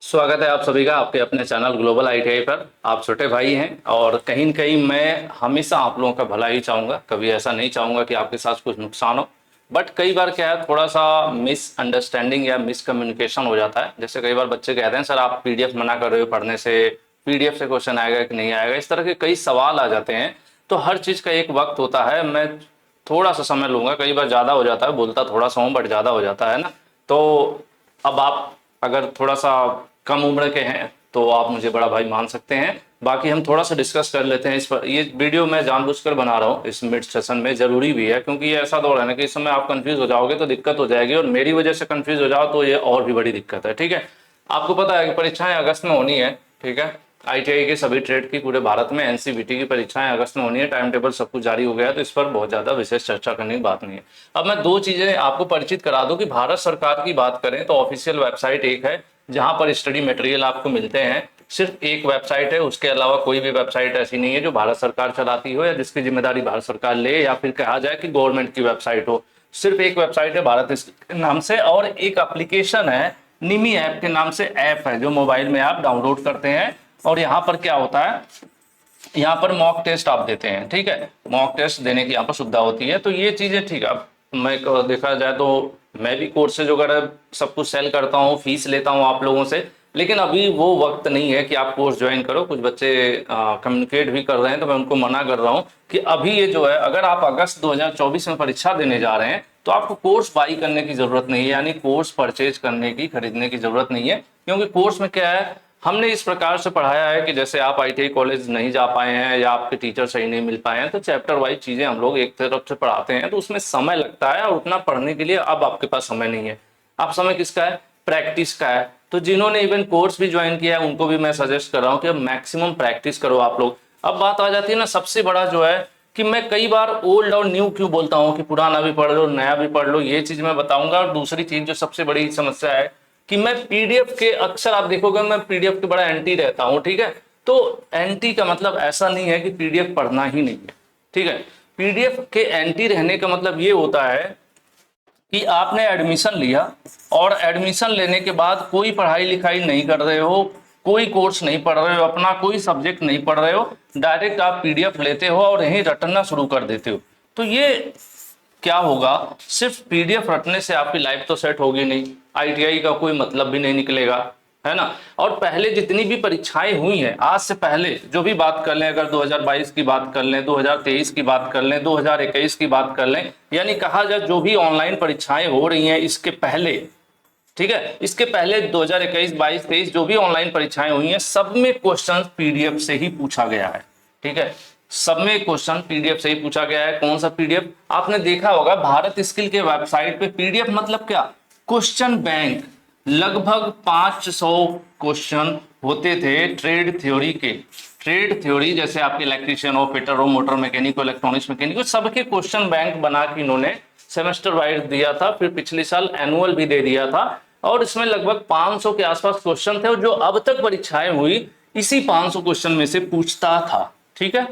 स्वागत है आप सभी का आपके अपने चैनल ग्लोबल आईटीआई पर। आप छोटे भाई हैं और कहीं न कहीं मैं हमेशा आप लोगों का भला ही चाहूँगा, कभी ऐसा नहीं चाहूँगा कि आपके साथ कुछ नुकसान हो। बट कई बार क्या है, थोड़ा सा मिसअंडरस्टैंडिंग या मिसकम्युनिकेशन हो जाता है। जैसे कई बार बच्चे कहते हैं सर आप पीडीएफ मना कर रहे हो पढ़ने से, पीडीएफ से क्वेश्चन आएगा कि नहीं आएगा, इस तरह के कई सवाल आ जाते हैं। तो हर चीज़ का एक वक्त होता है, मैं थोड़ा सा समय लूँगा, कई बार ज़्यादा हो जाता है, बोलता थोड़ा सा हूँ बट ज़्यादा हो जाता है ना। तो अब आप अगर थोड़ा सा कम उम्र के हैं तो आप मुझे बड़ा भाई मान सकते हैं। बाकी हम थोड़ा सा डिस्कस कर लेते हैं इस पर। ये वीडियो मैं जानबूझकर बना रहा हूँ इस मिड सेशन में, जरूरी भी है क्योंकि ये ऐसा दौर है ना कि इस समय आप कंफ्यूज हो जाओगे तो दिक्कत हो जाएगी, और मेरी वजह से कंफ्यूज हो जाओ तो ये और भी बड़ी दिक्कत है। ठीक है, आपको पता है कि परीक्षाएं अगस्त में होनी है। ठीक है, आईटीआई के सभी ट्रेड की पूरे भारत में, एनसीवीटी की परीक्षाएं अगस्त में होनी है। टाइम टेबल सब कुछ जारी हो गया है, तो इस पर बहुत ज्यादा विशेष चर्चा करने की बात नहीं है। अब मैं दो चीजें आपको परिचित करा दूं कि भारत सरकार की बात करें तो ऑफिशियल वेबसाइट एक है जहां पर स्टडी मटेरियल आपको मिलते हैं। सिर्फ एक वेबसाइट है, उसके अलावा कोई भी वेबसाइट ऐसी नहीं है जो भारत सरकार चलाती हो या जिसकी जिम्मेदारी भारत सरकार ले, या फिर कहा जाए कि गवर्नमेंट की वेबसाइट हो। सिर्फ एक वेबसाइट है भारत के नाम से, और एक एप्लीकेशन है निमी ऐप के नाम से ऐप है जो मोबाइल में आप डाउनलोड करते हैं। और यहाँ पर क्या होता है, यहाँ पर मॉक टेस्ट आप देते हैं। ठीक है, मॉक टेस्ट देने की यहाँ पर सुविधा होती है। तो ये चीजें ठीक है। अब मैं देखा जाए तो मैं भी कोर्सेज वगैरह सब कुछ सेल करता हूँ, फीस लेता हूँ आप लोगों से, लेकिन अभी वो वक्त नहीं है कि आप कोर्स ज्वाइन करो। कुछ बच्चे कम्युनिकेट भी कर रहे हैं तो मैं उनको मना कर रहा हूँ कि अभी ये जो है, अगर आप अगस्त 2024 में परीक्षा देने जा रहे हैं तो आपको कोर्स बाई करने की जरूरत नहीं है, यानी कोर्स परचेज करने की, खरीदने की जरूरत नहीं है। क्योंकि कोर्स में क्या है, हमने इस प्रकार से पढ़ाया है कि जैसे आप आईटीआई कॉलेज नहीं जा पाए हैं या आपके टीचर सही नहीं मिल पाए हैं तो चैप्टर वाइज चीजें हम लोग एक तरफ से पढ़ाते हैं, तो उसमें समय लगता है और उतना पढ़ने के लिए अब आपके पास समय नहीं है। अब समय किसका है, प्रैक्टिस का है। तो जिन्होंने इवन कोर्स भी ज्वाइन किया है उनको भी मैं सजेस्ट कर रहा हूँ कि मैक्सिमम प्रैक्टिस करो आप लोग। अब बात आ जाती है ना, सबसे बड़ा जो है कि मैं कई बार ओल्ड और न्यू क्यों बोलता हूँ कि पुराना भी पढ़ लो नया भी पढ़ लो, ये चीज मैं बताऊंगा। और दूसरी चीज जो सबसे बड़ी समस्या है कि मैं पीडीएफ के, अक्सर आप देखोगे मैं पीडीएफ के बड़ा एंटी रहता हूं। ठीक है, तो एंटी का मतलब ऐसा नहीं है कि पीडीएफ पढ़ना ही नहीं है। ठीक है, पीडीएफ के एंटी रहने का मतलब ये होता है कि आपने एडमिशन लिया और एडमिशन लेने के बाद कोई पढ़ाई लिखाई नहीं कर रहे हो, कोई कोर्स नहीं पढ़ रहे हो, अपना कोई सब्जेक्ट नहीं पढ़ रहे हो, डायरेक्ट आप पीडीएफ लेते हो और यहीं रटना शुरू कर देते हो। तो ये क्या होगा, सिर्फ पीडीएफ रटने से आपकी लाइफ तो सेट होगी नहीं, आईटीआई का कोई मतलब भी नहीं निकलेगा, है ना। और पहले जितनी भी परीक्षाएं हुई हैं, आज से पहले जो भी बात कर लें, अगर 2022 की बात कर लें, 2023 की बात कर लें, 2021 की बात कर लें, यानी कहा जाए जो भी ऑनलाइन परीक्षाएं हो रही हैं इसके पहले, ठीक है, इसके पहले 2021, 22, 23 जो भी ऑनलाइन परीक्षाएं हुई हैं सब में क्वेश्चन पीडीएफ से ही पूछा गया है। ठीक है, सब में क्वेश्चन पीडीएफ से ही पूछा गया है। कौन सा पीडीएफ, आपने देखा होगा भारत स्किल के वेबसाइट पे पीडीएफ मतलब क्या, क्वेश्चन बैंक। लगभग 500 क्वेश्चन होते थे ट्रेड थ्योरी के। ट्रेड थ्योरी जैसे आपके इलेक्ट्रीशियन हो, फिटर हो, मोटर मैकेनिक हो, इलेक्ट्रॉनिक्स मैकेनिक हो, सबके क्वेश्चन बैंक बना के इन्होंने सेमेस्टर वाइज दिया था। फिर पिछले साल एनुअल भी दे दिया था, और इसमें लगभग 500 के आसपास क्वेश्चन थे, और जो अब तक परीक्षाएं हुई इसी 500 क्वेश्चन में से पूछता था। ठीक है,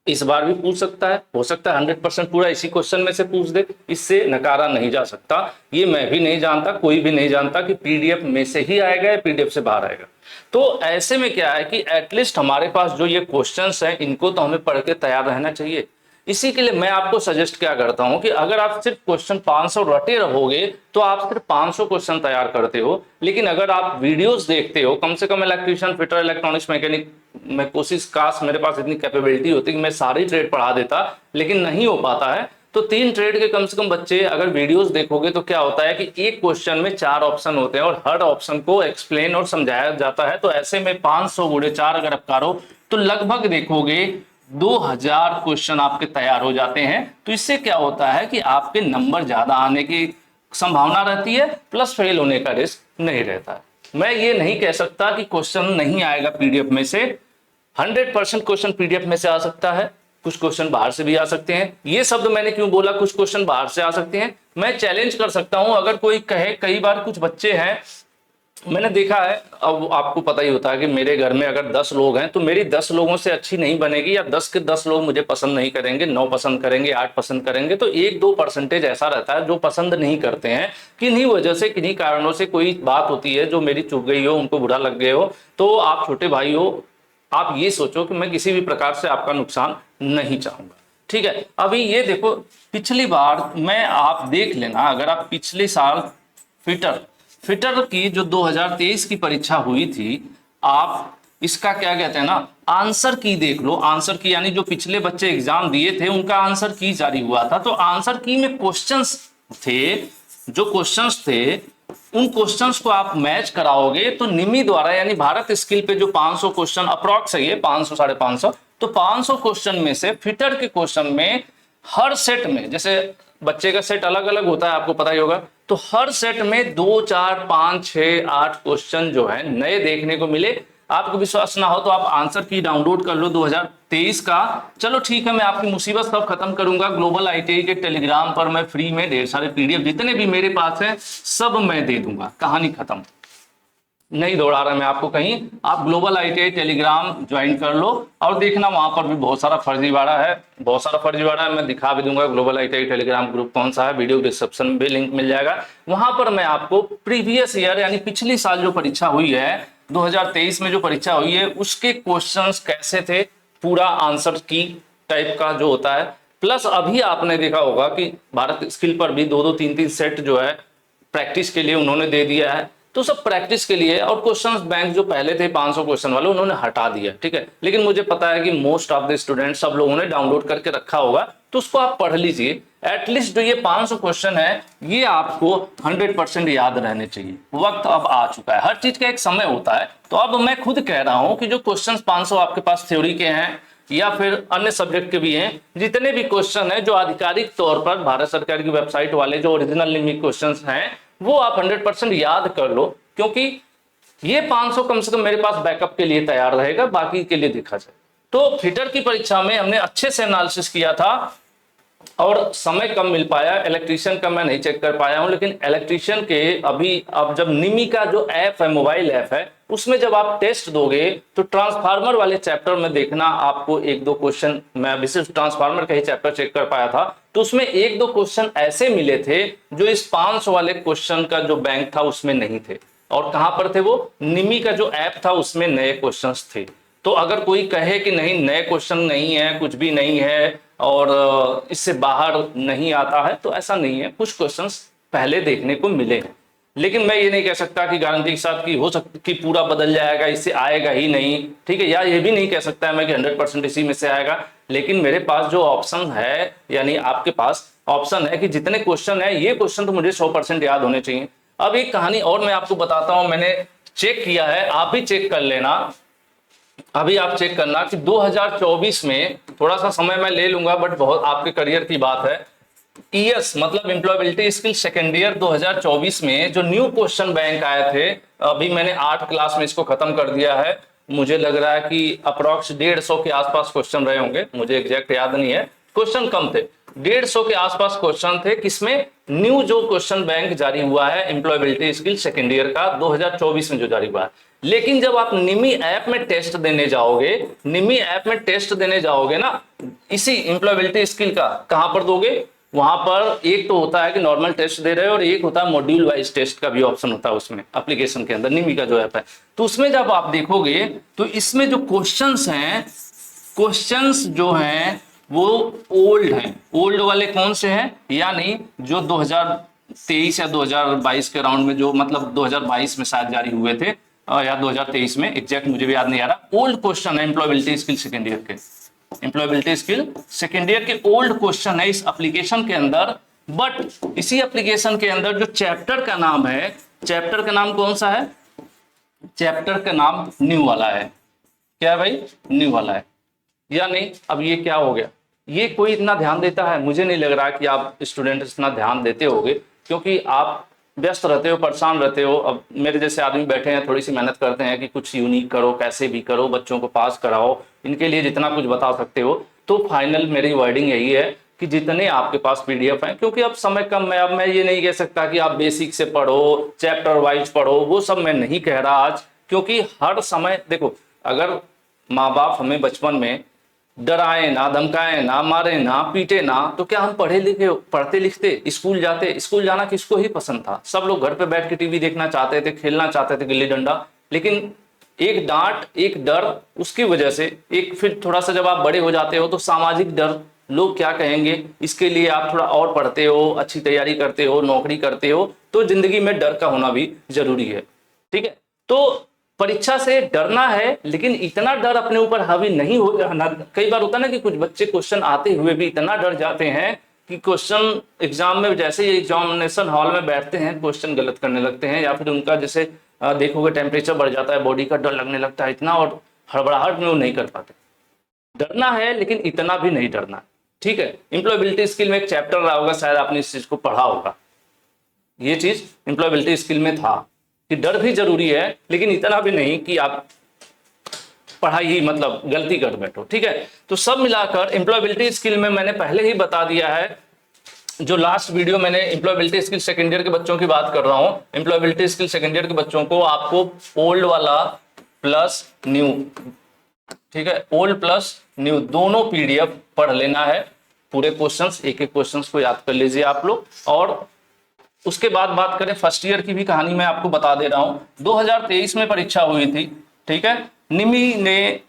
इस बार भी पूछ सकता है, हो सकता है 100% पूरा इसी क्वेश्चन में से पूछ दे, इससे नकारा नहीं जा सकता। ये मैं भी नहीं जानता, कोई भी नहीं जानता कि पीडीएफ में से ही आएगा या पीडीएफ से बाहर आएगा। तो ऐसे में क्या है कि एटलीस्ट हमारे पास जो ये क्वेश्चंस हैं इनको तो हमें पढ़ के तैयार रहना चाहिए। इसी के लिए मैं आपको सजेस्ट क्या करता हूं कि अगर आप सिर्फ क्वेश्चन 500 रटे रहोगे तो आप सिर्फ 500 क्वेश्चन तैयार करते हो, लेकिन अगर आप वीडियोस देखते हो, कम से कम इलेक्ट्रीशियन, फिटर, इलेक्ट्रॉनिक्स मैकेनिक, मैं कोशिश, काश मेरे पास इतनी कैपेबिलिटी होती कि मैं सारी ट्रेड पढ़ा देता, लेकिन नहीं हो पाता है। तो 3 ट्रेड के कम से कम बच्चे अगर वीडियोस देखोगे तो क्या होता है कि एक क्वेश्चन में 4 ऑप्शन होते हैं और हर ऑप्शन को एक्सप्लेन और समझाया जाता है। तो ऐसे में 500 गुणे 4 अगर आप करो तो लगभग देखोगे 2000 क्वेश्चन आपके तैयार हो जाते हैं। तो इससे क्या होता है कि आपके नंबर ज्यादा आने की संभावना रहती है, प्लस फेल होने का रिस्क नहीं रहता है। मैं ये नहीं कह सकता कि क्वेश्चन नहीं आएगा पीडीएफ में से, 100% क्वेश्चन पीडीएफ में से आ सकता है, कुछ क्वेश्चन बाहर से भी आ सकते हैं। ये शब्द मैंने क्यों बोला, कुछ क्वेश्चन बाहर से आ सकते हैं, मैं चैलेंज कर सकता हूं। अगर कोई कहे, कई बार कुछ बच्चे हैं मैंने देखा है, अब आपको पता ही होता है कि मेरे घर में अगर 10 लोग हैं तो मेरी 10 लोगों से अच्छी नहीं बनेगी, या 10 के 10 लोग मुझे पसंद नहीं करेंगे, 9 पसंद करेंगे, 8 पसंद करेंगे, तो 1-2% ऐसा रहता है जो पसंद नहीं करते हैं, किन्हीं वजह से, किन्हीं कारणों से कोई बात होती है जो मेरी चुभ गई हो, उनको बुरा लग गए हो। तो आप छोटे भाई हो, आप ये सोचो कि मैं किसी भी प्रकार से आपका नुकसान नहीं चाहूंगा, ठीक है। अभी ये देखो, पिछली बार मैं, आप देख लेना, अगर आप पिछले साल फिटर फिटर की जो 2023 की परीक्षा हुई थी, आप इसका क्या कहते हैं ना, आंसर की देख लो। आंसर की यानी जो पिछले बच्चे एग्जाम दिए थे उनका आंसर की जारी हुआ था, तो आंसर की में क्वेश्चंस थे, जो क्वेश्चंस थे उन क्वेश्चंस को आप मैच कराओगे तो निमी द्वारा, यानी भारत स्किल पे जो 500 क्वेश्चन अप्रॉक्स है, 500 550, तो 500 क्वेश्चन में से फिटर के क्वेश्चन में हर सेट में, जैसे बच्चे का सेट अलग अलग होता है, आपको पता ही होगा, तो हर सेट में 2 4 5 6 8 क्वेश्चन जो है नए देखने को मिले। आपको विश्वास ना हो तो आप आंसर की डाउनलोड कर लो 2023 का। चलो ठीक है, मैं आपकी मुसीबत सब खत्म करूंगा, ग्लोबल आईटीआई के टेलीग्राम पर मैं फ्री में ढेर सारे पीडीएफ जितने भी मेरे पास हैं सब मैं दे दूंगा, कहानी खत्म। नहीं दौड़ा रहा मैं आपको कहीं, आप ग्लोबल आईटीआई टेलीग्राम ज्वाइन कर लो और देखना, वहां पर भी बहुत सारा फर्जीवाड़ा है, बहुत सारा फर्जीवाड़ा है, मैं दिखा भी दूंगा। ग्लोबल आईटीआई टेलीग्राम ग्रुप कौन सा है, वीडियो डिस्क्रिप्शन में भी लिंक मिल जाएगा। वहां पर मैं आपको प्रीवियस ईयर यानी पिछली साल जो परीक्षा हुई है, 2023 में जो परीक्षा हुई है, उसके क्वेश्चंस कैसे थे, पूरा आंसर की टाइप का जो होता है, प्लस अभी आपने देखा होगा कि भारत स्किल पर भी 2-2 3-3 सेट जो है प्रैक्टिस के लिए उन्होंने दे दिया है, तो सब प्रैक्टिस के लिए। और क्वेश्चंस बैंक जो पहले थे 500 क्वेश्चन वाले, उन्होंने हटा दिया, ठीक है। लेकिन मुझे पता है कि मोस्ट ऑफ द स्टूडेंट, सब लोगों ने डाउनलोड करके रखा होगा, तो उसको आप पढ़ लीजिए। एटलीस्ट जो ये 500 क्वेश्चन है ये आपको 100% याद रहने चाहिए। वक्त अब आ चुका है, हर चीज का एक समय होता है। तो अब मैं खुद कह रहा हूं कि जो क्वेश्चन 500 आपके पास थ्योरी के हैं या फिर अन्य सब्जेक्ट के भी हैं, जितने भी क्वेश्चन हैं जो आधिकारिक तौर पर भारत सरकार की वेबसाइट वाले जो ओरिजिनल लिमिट क्वेश्चन हैं, वो आप 100% याद कर लो, क्योंकि ये 500 कम से कम मेरे पास बैकअप के लिए तैयार रहेगा, बाकी के लिए देखा जाए। तो फिटर की परीक्षा में हमने अच्छे से एनालिसिस किया था और समय कम मिल पाया, इलेक्ट्रीशियन का मैं नहीं चेक कर पाया हूं, लेकिन इलेक्ट्रीशियन के अभी, अब जब निमी का जो ऐप है, मोबाइल ऐप है, उसमें जब आप टेस्ट दोगे तो ट्रांसफार्मर वाले चैप्टर में देखना, आपको 1-2 क्वेश्चन, मैं अभी सिर्फ ट्रांसफार्मर का ही चैप्टर चेक कर पाया था, तो उसमें 1-2 क्वेश्चन ऐसे मिले थे जो इस 500 वाले क्वेश्चन का जो बैंक था उसमें नहीं थे। और कहां पर थे वो, निमी का जो ऐप था उसमें नए क्वेश्चन थे। तो अगर कोई कहे कि नहीं नए क्वेश्चन नहीं है, कुछ भी नहीं है और इससे बाहर नहीं आता है, तो ऐसा नहीं है, कुछ क्वेश्चंस पहले देखने को मिले हैं। लेकिन मैं ये नहीं कह सकता कि गारंटी के साथ कि हो सकता कि पूरा बदल जाएगा, इससे आएगा ही नहीं, ठीक है, या ये भी नहीं कह सकता मैं कि 100% इसी में से आएगा। लेकिन मेरे पास जो ऑप्शन है, यानी आपके पास ऑप्शन है कि जितने क्वेश्चन है, ये क्वेश्चन तो मुझे 100% याद होने चाहिए। अब एक कहानी और मैं आपको बताता हूं, मैंने चेक किया है, आप भी चेक कर लेना। अभी आप चेक करना कि 2024 में, थोड़ा सा समय मैं ले लूंगा बट बहुत आपके करियर की बात है, ईएस मतलब एम्प्लॉयबिलिटी स्किल सेकेंड ईयर 2024 में जो न्यू क्वेश्चन बैंक आए थे, अभी मैंने 8 क्लास में इसको खत्म कर दिया है, मुझे लग रहा है कि अप्रॉक्स 150 के आसपास क्वेश्चन रहे होंगे, मुझे एग्जैक्ट याद नहीं है, क्वेश्चन कम थे, 150 के आसपास क्वेश्चन थे। किसमें, न्यू जो क्वेश्चन बैंक जारी हुआ है एम्प्लॉयबिलिटी स्किल सेकेंड ईयर का 2024 में जो जारी हुआ है। लेकिन जब आप निमी ऐप में टेस्ट देने जाओगे, निमी ऐप में टेस्ट देने जाओगे ना, इसी एम्प्लॉयबिलिटी स्किल का, कहां पर दोगे, वहां पर एक तो होता है कि नॉर्मल टेस्ट दे रहे हो और एक होता है मॉड्यूल वाइज टेस्ट का भी ऑप्शन होता है उसमें, एप्लीकेशन के अंदर निमी का जो ऐप है। तो उसमें जब आप देखोगे तो इसमें जो क्वेश्चंस हैं, क्वेश्चंस जो हैं वो ओल्ड हैं। ओल्ड वाले कौन से हैं, यानी जो 2023 या 2022 के राउंड में, जो मतलब 2022 में शायद जारी हुए थे या 2023 में, एग्जैक्ट मुझे भी याद नहीं आ रहा, ओल्ड क्वेश्चन है एम्प्लॉयबिलिटी स्किल सेकेंड ईयर के, एम्प्लॉयबिलिटी स्किल सेकेंड ईयर के ओल्ड क्वेश्चन है इस एप्लीकेशन के अंदर। बट इसी एप्लीकेशन के अंदर जो चैप्टर का नाम है, चैप्टर का नाम कौन सा है, चैप्टर का नाम न्यू वाला है। क्या है भाई, न्यू वाला है। या नहीं, अब ये क्या हो गया, ये कोई इतना ध्यान देता है, मुझे नहीं लग रहा कि आप स्टूडेंट इतना ध्यान देते होगे, क्योंकि आप व्यस्त रहते हो, परेशान रहते हो। अब मेरे जैसे आदमी बैठे हैं, थोड़ी सी मेहनत करते हैं कि कुछ यूनिक करो, कैसे भी करो, बच्चों को पास कराओ, इनके लिए जितना कुछ बता सकते हो। तो फाइनल मेरी वर्डिंग यही है कि जितने आपके पास पीडीएफ हैं, क्योंकि अब समय कम है। अब मैं ये नहीं कह सकता कि आप बेसिक से पढ़ो, चैप्टर वाइज पढ़ो, वो सब मैं नहीं कह रहा आज। क्योंकि हर समय देखो, अगर माँ बाप हमें बचपन में डराए ना, धमकाए ना, मारे ना, पीटे ना, तो क्या हम पढ़ते लिखते, स्कूल जाते? स्कूल जाना किसको ही पसंद था? सब लोग घर पे बैठ के टीवी देखना चाहते थे, खेलना चाहते थे गिल्ली डंडा। लेकिन एक डांट, एक डर, उसकी वजह से एक, फिर थोड़ा सा जब आप बड़े हो जाते हो तो सामाजिक डर, लोग क्या कहेंगे, इसके लिए आप थोड़ा और पढ़ते हो, अच्छी तैयारी करते हो, नौकरी करते हो, तो जिंदगी में डर का होना भी जरूरी है। ठीक है, तो परीक्षा से डरना है, लेकिन इतना डर अपने ऊपर हावी नहीं हो जाना। कई बार होता है ना कि कुछ बच्चे क्वेश्चन आते हुए भी इतना डर जाते हैं कि क्वेश्चन एग्जाम में, जैसे ही एग्जामिनेशन हॉल में बैठते हैं, क्वेश्चन गलत करने लगते हैं, या फिर उनका जैसे देखोगे टेम्परेचर बढ़ जाता है, बॉडी का डर लगने लगता है इतना, और हड़बड़ाहट में वो नहीं कर पाते। डरना है, लेकिन इतना भी नहीं डरना। ठीक है, इंप्लॉयबिलिटी स्किल में एक चैप्टर रहा होगा, शायद आपने इस चीज को पढ़ा होगा। ये चीज इंप्लॉयबिलिटी स्किल में था कि डर भी जरूरी है, लेकिन इतना भी नहीं कि आप पढ़ाई ही मतलब गलती कर बैठो। ठीक है, तो सब मिलाकर इंप्लॉयबिलिटी स्किल में मैंने पहले ही बता दिया है। जो लास्ट वीडियो मैंने इंप्लॉयबिलिटी स्किल सेकेंड ईयर के बच्चों की बात कर रहा हूं, इंप्लॉयबिलिटी स्किल सेकेंड ईयर के बच्चों को आपको ओल्ड वाला प्लस न्यू, ठीक है, ओल्ड प्लस न्यू दोनों पीडीएफ पढ़ लेना है। पूरे क्वेश्चंस, एक एक क्वेश्चंस को याद कर लीजिए आप लोग। और उसके बाद बात करें फर्स्ट ईयर की भी कहानी मैं आपको बता दे रहा हूं। 2023 में परीक्षा हुई थी। ठीक है, निमी ने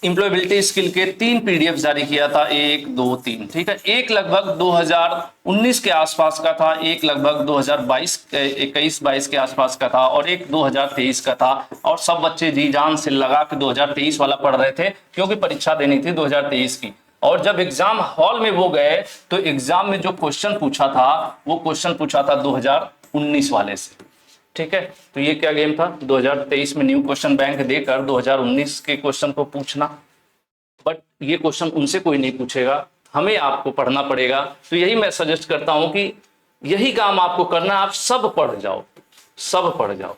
इंप्लॉयबिलिटी स्किल के 3 पीडीएफ जारी किया था, 1 2 3। ठीक है, एक लगभग 2019 के आसपास का था, एक लगभग 2021-22 के आसपास का था, और एक 2023 का था। और सब बच्चे जी जान से लगा के 2023 वाला पढ़ रहे थे, क्योंकि परीक्षा देनी थी 2023 की। और जब एग्जाम हॉल में वो गए तो एग्जाम में जो क्वेश्चन पूछा था, वो क्वेश्चन पूछा था 2019 वाले से। ठीक है, तो ये क्या गेम था, 2023 में न्यू क्वेश्चन बैंक देकर 2019 के क्वेश्चन को पूछना। बट ये क्वेश्चन उनसे कोई नहीं पूछेगा, हमें आपको पढ़ना पड़ेगा। तो यही मैं सजेस्ट करता हूं कि यही काम आपको करना, आप सब पढ़ जाओ, सब पढ़ जाओ।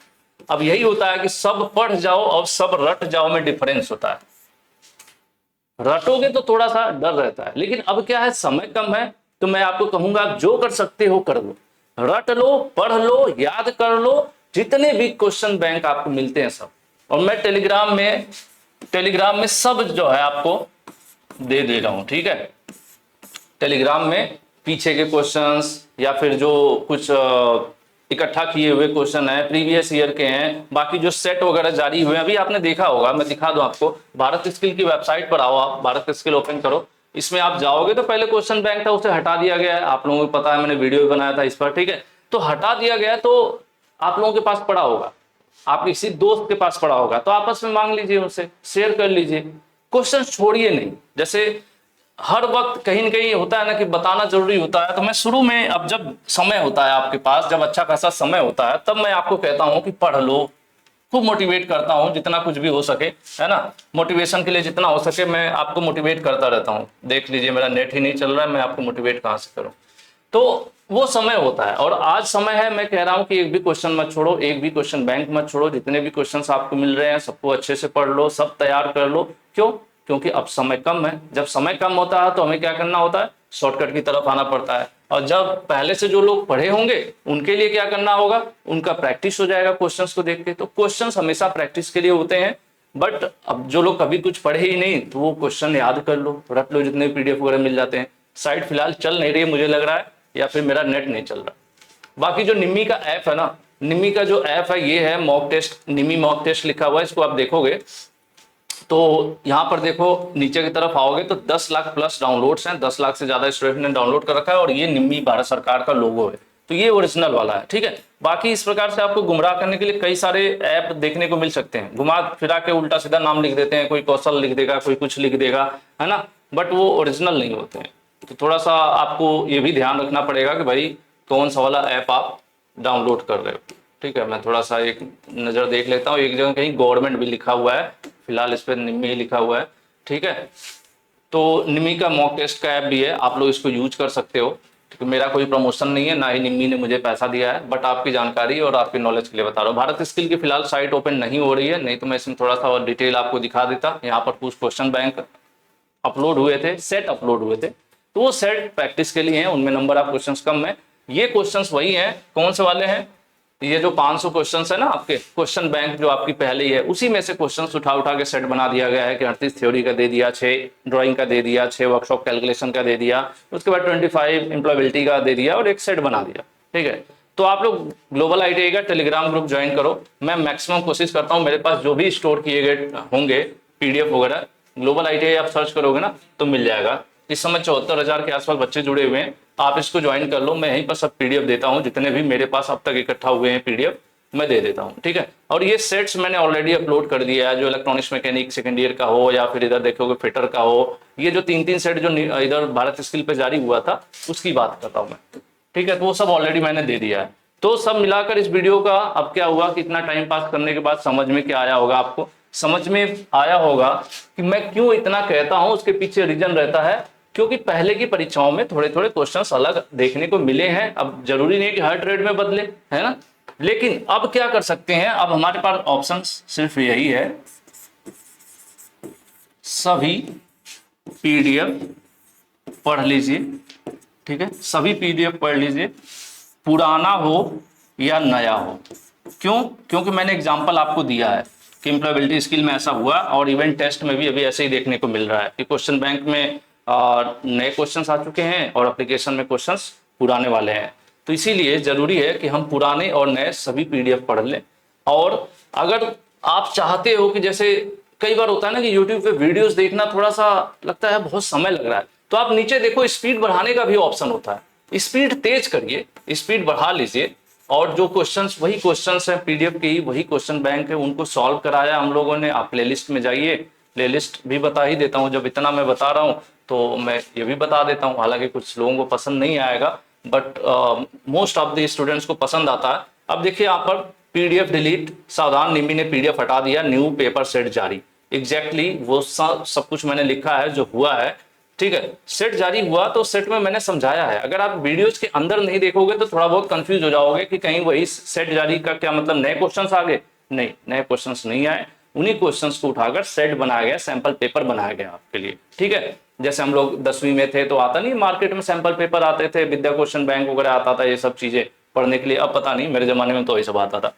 अब यही होता है कि सब पढ़ जाओ और सब रट जाओ में डिफरेंस होता है। रटोगे तो थोड़ा सा डर रहता है, लेकिन अब क्या है, समय कम है, तो मैं आपको कहूंगा जो कर सकते हो कर लो, रट लो, पढ़ लो, याद कर लो, जितने भी क्वेश्चन बैंक आपको मिलते हैं सब। और मैं टेलीग्राम में सब जो है आपको दे रहा हूं। ठीक है, टेलीग्राम में पीछे के क्वेश्चंस, या फिर जो कुछ इकट्ठा किए हुए क्वेश्चन है, प्रीवियस ईयर के हैं, बाकी जो सेट वगैरह जारी हुए हैं, अभी आपने देखा होगा, मैं दिखा दूं आपको। भारत स्किल की वेबसाइट पर आओ, आप भारत स्किल ओपन करो, इसमें आप जाओगे तो पहले क्वेश्चन बैंक था, उसे हटा दिया गया है। आप लोगों को पता है, मैंने वीडियो भी बनाया था इस पर। ठीक है, तो हटा दिया गया, तो आप लोगों के पास पड़ा होगा, आप किसी दोस्त के पास पड़ा होगा, तो आपस में मांग लीजिए, उनसे शेयर कर लीजिए। क्वेश्चन छोड़िए नहीं। जैसे हर वक्त कहीं न कहीं होता है ना कि बताना जरूरी होता है, तो मैं शुरू में, अब जब समय होता है आपके पास, जब अच्छा खासा समय होता है, तब मैं आपको कहता हूं कि पढ़ लो, खूब मोटिवेट करता हूं जितना कुछ भी हो सके, है ना। मोटिवेशन के लिए जितना हो सके मैं आपको मोटिवेट करता रहता हूं। देख लीजिए, मेरा नेट ही नहीं चल रहा है, मैं आपको मोटिवेट कहां से करूं। तो वो समय होता है, और आज समय है। मैं कह रहा हूं कि एक भी क्वेश्चन मत छोड़ो, एक भी क्वेश्चन बैंक मत छोड़ो। जितने भी क्वेश्चन आपको मिल रहे हैं सबको अच्छे से पढ़ लो, सब तैयार कर लो। क्यों? क्योंकि अब समय कम है। जब समय कम होता है तो हमें क्या करना होता है, शॉर्टकट की तरफ आना पड़ता है। और जब पहले से जो लोग पढ़े होंगे उनके लिए क्या करना होगा, उनका प्रैक्टिस हो जाएगा क्वेश्चंस को देख के। तो क्वेश्चंस हमेशा प्रैक्टिस के लिए होते हैं। बट अब जो लोग कभी कुछ पढ़े ही नहीं, तो वो क्वेश्चन याद कर लो, रट लो, जितने पीडीएफ वगैरह मिल जाते हैं। साइट फिलहाल चल नहीं रही है मुझे लग रहा है, या फिर मेरा नेट नहीं चल रहा। बाकी जो निम्मी का ऐप है ना, निम्मी का जो ऐप है ये है मॉक टेस्ट, निम्मी मॉक टेस्ट लिखा हुआ है। इसको आप देखोगे तो यहाँ पर देखो, नीचे की तरफ आओगे तो 10 लाख प्लस डाउनलोड्स हैं, 10 लाख से ज्यादा स्टूडेंट ने डाउनलोड कर रखा है। और ये निम्मी भारत सरकार का लोगो है, तो ये ओरिजिनल वाला है। ठीक है, बाकी इस प्रकार से आपको गुमराह करने के लिए कई सारे ऐप देखने को मिल सकते हैं। घुमा फिरा के उल्टा सीधा नाम लिख देते हैं, कोई कौशल लिख देगा, कोई कुछ लिख देगा, है ना, बट वो ओरिजिनल नहीं होते हैं। तो थोड़ा सा आपको ये भी ध्यान रखना पड़ेगा कि भाई कौन सा वाला ऐप आप डाउनलोड कर रहे हो। ठीक है, मैं थोड़ा सा एक नज़र देख लेता हूँ। एक जगह कहीं गवर्नमेंट भी लिखा हुआ है, फिलहाल इस पर निम्मी लिखा हुआ है। ठीक है, तो निम्मी का मॉक टेस्ट का ऐप भी है, आप लोग इसको यूज कर सकते हो। ठीक है, मेरा कोई प्रमोशन नहीं है, ना ही निम्मी ने मुझे पैसा दिया है, बट आपकी जानकारी और आपकी नॉलेज के लिए बता रहा हूँ। भारत स्किल की फिलहाल साइट ओपन नहीं हो रही है, नहीं तो मैं इसमें थोड़ा सा और डिटेल आपको दिखा देता। यहाँ पर कुछ क्वेश्चन बैंक अपलोड हुए थे, सेट अपलोड हुए थे, तो वो सेट प्रैक्टिस के लिए हैं, उनमें नंबर ऑफ क्वेश्चंस कम है। ये क्वेश्चंस वही हैं, कौन से वाले हैं, ये जो 500 क्वेश्चंस है ना आपके, क्वेश्चन बैंक जो आपकी पहले ही है, उसी में से क्वेश्चंस उठा उठा के सेट बना दिया गया है कि 38 थ्योरी का दे दिया, 6 ड्राइंग का दे दिया, 6 वर्कशॉप कैलकुलेशन का दे दिया, उसके बाद 25 एम्प्लॉयबिलिटी का दे दिया और एक सेट बना दिया। ठीक है, तो आप लोग ग्लोबल आईटीआई का टेलीग्राम ग्रुप ज्वाइन करो। मैं मैक्सिमम कोशिश करता हूँ, मेरे पास जो भी स्टोर किए गए होंगे पीडीएफ वगैरह, ग्लोबल आईटीआई आप सर्च करोगे ना तो मिल जाएगा। इस समय 74,000 के आसपास बच्चे जुड़े हुए हैं, आप इसको ज्वाइन कर लो। मैं यहीं पर सब पीडीएफ देता हूँ, जितने भी मेरे पास अब तक इकट्ठा हुए हैं पीडीएफ मैं दे देता हूँ। ठीक है, और ये सेट्स मैंने ऑलरेडी अपलोड कर दिया है, जो इलेक्ट्रॉनिक्स मैकेनिक सेकंड ईयर का हो या फिर इधर देखोगे फिटर का हो, ये जो 3-3 सेट जो इधर भारत स्किल पे जारी हुआ था उसकी बात करता हूँ मैं। ठीक है, तो वो सब ऑलरेडी मैंने दे दिया है। तो सब मिलाकर इस वीडियो का अब क्या हुआ कि इतना टाइम पास करने के बाद समझ में क्या आया होगा, आपको समझ में आया होगा कि मैं क्यों इतना कहता हूं। उसके पीछे रीजन रहता है क्योंकि पहले की परीक्षाओं में थोड़े थोड़े क्वेश्चंस अलग देखने को मिले हैं। अब जरूरी नहीं कि हर ट्रेड में बदले, है ना, लेकिन अब क्या कर सकते हैं, अब हमारे पास ऑप्शन सिर्फ यही है, सभी पीडीएफ पढ़ लीजिए। ठीक है, सभी पीडीएफ पढ़ लीजिए, पुराना हो या नया हो। क्यों? क्योंकि मैंने एग्जांपल आपको दिया है कि एम्प्लॉयबिलिटी स्किल में ऐसा हुआ और इवेंट टेस्ट में भी अभी ऐसे ही देखने को मिल रहा है कि क्वेश्चन बैंक में नए क्वेश्चंस आ चुके हैं और एप्लीकेशन में क्वेश्चंस पुराने वाले हैं। तो इसीलिए जरूरी है कि हम पुराने और नए सभी पीडीएफ पढ़ लें। और अगर आप चाहते हो कि जैसे कई बार होता है ना कि यूट्यूब पे वीडियोस देखना थोड़ा सा लगता है बहुत समय लग रहा है, तो आप नीचे देखो स्पीड बढ़ाने का भी ऑप्शन होता है, स्पीड तेज करिए, स्पीड बढ़ा लीजिए। और जो क्वेश्चंस वही क्वेश्चंस हैं पीडीएफ के ही, वही क्वेश्चन बैंक है, उनको सॉल्व कराया हम लोगों ने। आप प्लेलिस्ट में जाइए, प्लेलिस्ट भी बता ही देता हूँ, जब इतना मैं बता रहा हूँ तो मैं ये भी बता देता हूँ। हालांकि कुछ लोगों को पसंद नहीं आएगा, but most of the students को पसंद आता है। अब देखिए यहाँ पर पीडीएफ डिलीट, सावधान निम्मी ने पीडीएफ हटा दिया, न्यू पेपर सेट जारी। एग्जैक्टली वो सब कुछ मैंने लिखा है जो हुआ है। ठीक है, सेट जारी हुआ तो सेट में मैंने समझाया है। अगर आप वीडियोस के अंदर नहीं देखोगे तो थोड़ा बहुत कंफ्यूज हो जाओगे कि कहीं वही सेट जारी का क्या मतलब नए क्वेश्चंस आ गए। नहीं, नए क्वेश्चंस नहीं आए, उन्हीं क्वेश्चंस को उठाकर सेट बनाया गया, सैंपल पेपर बनाया गया आपके लिए। ठीक है, जैसे हम लोग 10वीं में थे तो आता नहीं मार्केट में सैंपल पेपर आते थे, विद्या क्वेश्चन बैंक वगैरह आता था, ये सब चीजें पढ़ने के लिए। अब पता नहीं, मेरे जमाने में तो ये सब आता था।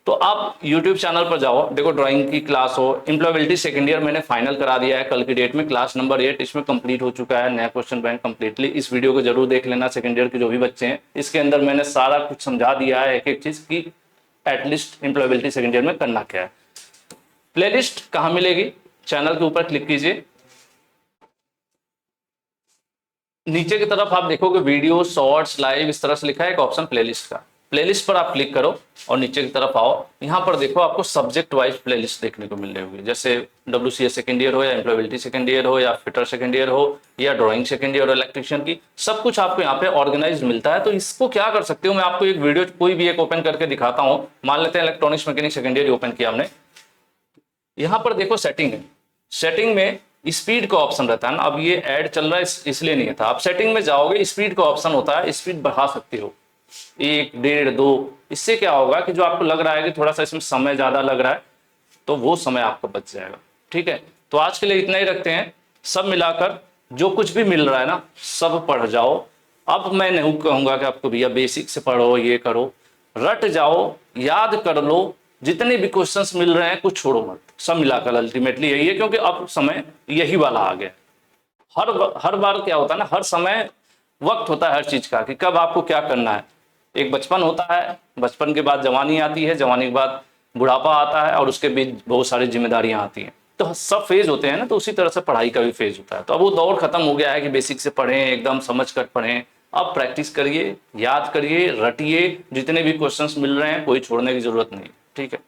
तो आप YouTube चैनल पर जाओ, देखो ड्राइंग की क्लास हो, एम्प्लॉयबिलिटी सेकंड ईयर मैंने फाइनल करा दिया है कल की डेट में, क्लास नंबर 8 इसमें कंप्लीट हो चुका है, नया क्वेश्चन बैंक कंप्लीटली। इस वीडियो को जरूर देख लेना, सेकंड ईयर के जो भी बच्चे हैं, इसके अंदर मैंने सारा कुछ समझा दिया है, एक एक चीज की एटलीस्ट एम्प्लॉयबिलिटी सेकंड ईयर में करना क्या है। प्लेलिस्ट कहाँ मिलेगी? चैनल के ऊपर क्लिक कीजिए, नीचे की तरफ आप देखोगे वीडियो, शॉर्ट्स, लाइव, इस तरह से लिखा है एक ऑप्शन प्लेलिस्ट का। प्लेलिस्ट पर आप क्लिक करो और नीचे की तरफ आओ, यहाँ पर देखो आपको सब्जेक्ट वाइज प्लेलिस्ट देखने को मिल रही होगी, जैसे WCS सेकंड ईयर हो या एम्प्लॉयबिलिटी सेकंड ईयर हो या फिटर सेकंड ईयर हो या ड्राइंग सेकंड ईयर हो, इलेक्ट्रिशियन की, सब कुछ आपको यहाँ पे ऑर्गेनाइज मिलता है। तो इसको क्या कर सकते हो, मैं आपको एक वीडियो कोई भी एक ओपन करके दिखाता हूँ। मान लेते हैं electronics mechanic second year open किया हमने, यहाँ पर देखो सेटिंग है, सेटिंग में स्पीड का ऑप्शन रहता है ना। अब ये ऐड चल रहा है इसलिए नहीं था, आप सेटिंग में जाओगे, स्पीड का ऑप्शन होता है, स्पीड बढ़ा सकते हो 1, 1.5, 2। इससे क्या होगा कि जो आपको लग रहा है कि थोड़ा सा इसमें समय ज्यादा लग रहा है तो वो समय आपका बच जाएगा। ठीक है, तो आज के लिए इतना ही रखते हैं। सब मिलाकर जो कुछ भी मिल रहा है ना सब पढ़ जाओ। अब मैं नहीं कहूंगा कि आपको भैया बेसिक से पढ़ो, ये करो, रट जाओ, याद कर लो, जितने भी क्वेश्चंस मिल रहे हैं कुछ छोड़ो मत, सब मिलाकर अल्टीमेटली यही है। क्योंकि अब समय यही वाला आ गया। हर बार क्या होता है ना, हर समय वक्त होता है हर चीज का कि कब आपको क्या करना है। एक बचपन होता है, बचपन के बाद जवानी आती है, जवानी के बाद बुढ़ापा आता है और उसके बीच बहुत सारी जिम्मेदारियां आती हैं। तो सब फेज होते हैं ना, तो उसी तरह से पढ़ाई का भी फेज होता है। तो अब वो दौर खत्म हो गया है कि बेसिक से पढ़ें, एकदम समझ कर पढ़ें। अब प्रैक्टिस करिए, याद करिए, रटिए, जितने भी क्वेश्चंस मिल रहे हैं कोई छोड़ने की जरूरत नहीं। ठीक है,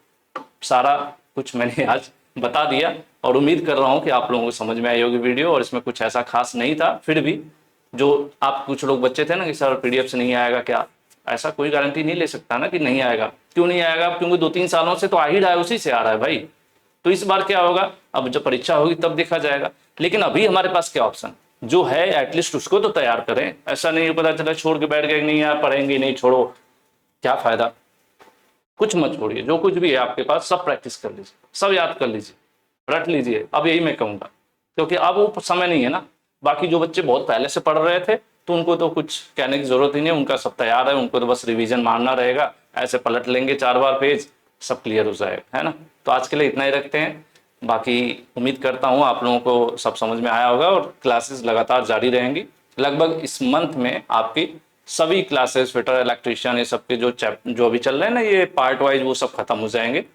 सारा कुछ मैंने आज बता दिया और उम्मीद कर रहा हूं कि आप लोगों को समझ में आई होगी वीडियो। और इसमें कुछ ऐसा खास नहीं था, फिर भी जो आप कुछ लोग बच्चे थे ना कि सर पीडीएफ से नहीं आएगा क्या, ऐसा कोई गारंटी नहीं ले सकता ना कि नहीं आएगा। क्यों नहीं आएगा? क्योंकि 2-3 सालों से तो आ ही रहा है, उसी से आ रहा है भाई। तो इस बार क्या होगा, अब जब परीक्षा होगी तब देखा जाएगा। लेकिन अभी हमारे पास क्या ऑप्शन जो है, एटलीस्ट उसको तो तैयार करें। ऐसा नहीं पता चला छोड़ के बैठ गए, नहीं यार पढ़ेंगे नहीं, छोड़ो, क्या फायदा। कुछ मत छोड़िए, जो कुछ भी है आपके पास सब प्रैक्टिस कर लीजिए, सब याद कर लीजिए, रट लीजिए। अब यही मैं कहूंगा, क्योंकि अब वो समय नहीं है ना। बाकी जो बच्चे बहुत पहले से पढ़ रहे थे तो उनको तो कुछ कहने की जरूरत ही नहीं, उनका सब तैयार है, उनको तो बस रिवीजन मारना रहेगा, ऐसे पलट लेंगे 4 बार पेज, सब क्लियर हो जाएगा, है ना। तो आज के लिए इतना ही रखते हैं। बाकी उम्मीद करता हूँ आप लोगों को सब समझ में आया होगा, और क्लासेस लगातार जारी रहेंगी। लगभग इस मंथ में आपकी सभी क्लासेस, फिटर, इलेक्ट्रीशियन, ये सब के जो अभी चल रहे हैं ना, ये पार्ट वाइज वो सब खत्म हो जाएंगे।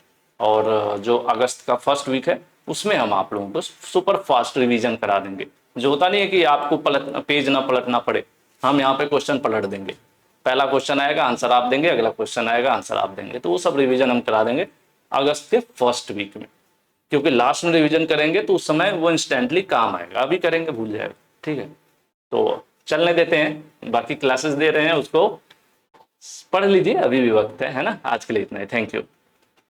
और जो अगस्त का फर्स्ट वीक है उसमें हम आप लोगों को सुपर फास्ट रिवीजन करा देंगे। जो होता नहीं है कि आपको पेज ना पलटना पड़े, हम यहाँ पे क्वेश्चन पलट देंगे, पहला क्वेश्चन आएगा आंसर आप देंगे, अगला क्वेश्चन आएगा आंसर आप देंगे, तो वो सब रिवीजन हम करा देंगे अगस्त के फर्स्ट वीक में। क्योंकि लास्ट में रिवीजन करेंगे तो उस समय वो इंस्टेंटली काम आएगा, अभी करेंगे भूल जाएगा, ठीक है। तो चलने देते हैं, बाकी क्लासेस दे रहे हैं उसको पढ़ लीजिए, अभी भी वक्त है ना। आज के लिए इतना ही, थैंक यू।